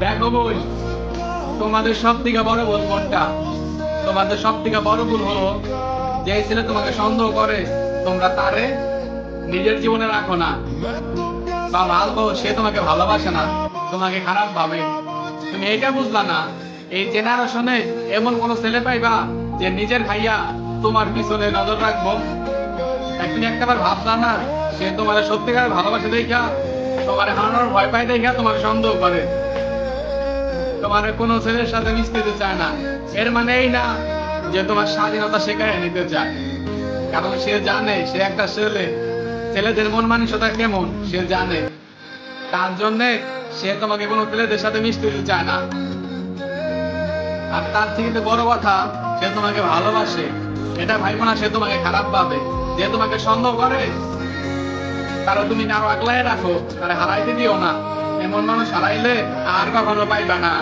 দেখো বই, তোমাদের সব থেকে বড় ভুল কোনটা? তোমাদের সব থেকে বড় ভুল হলো, যে ছেলে তোমাকে সন্দেহ করে তোমরা তারে নিজের জীবনে রাখো না, বা ভালো সে তোমাকে ভালোবাসে না, তোমাকে খারাপ ভাবে। তুমি এটা বুঝলা না, এই জেনারেশনে এমন কোন ছেলে পাইবা যে নিজের ভাইয়া তোমার পিছনে নজর রাখবো? তুমি একটাবার ভাবলা না, সে তোমার সত্যিকার ভালোবাসে দেখা, তোমার হারানোর ভয় পায় দেখা তোমার সন্দেহ করে, তোমার কোনো ছেলের সাথে মিশতে চায় না। এর মানে এই না যে তোমার স্বাধীনতা শেখায় নিতে চায়, কারণ সে জানে সে একটা ছেলে, ছেলেদের মন মানসিকতা কেমন সে জানে। তার জন্য সে তোমাকে কোনো ছেলেদের সাথে মিশতে চায় না। আর তার থেকে তো বড় কথা, সে তোমাকে ভালোবাসে, এটা ভাইবো না সে তোমাকে খারাপ ভাবে। যে তোমাকে সন্দেহ করে তারা তুমি আরো আগলায় রাখো, তারা হারাইতে দিও না। এমন মানুষ হারাইলে আর কখনো পাইবা না।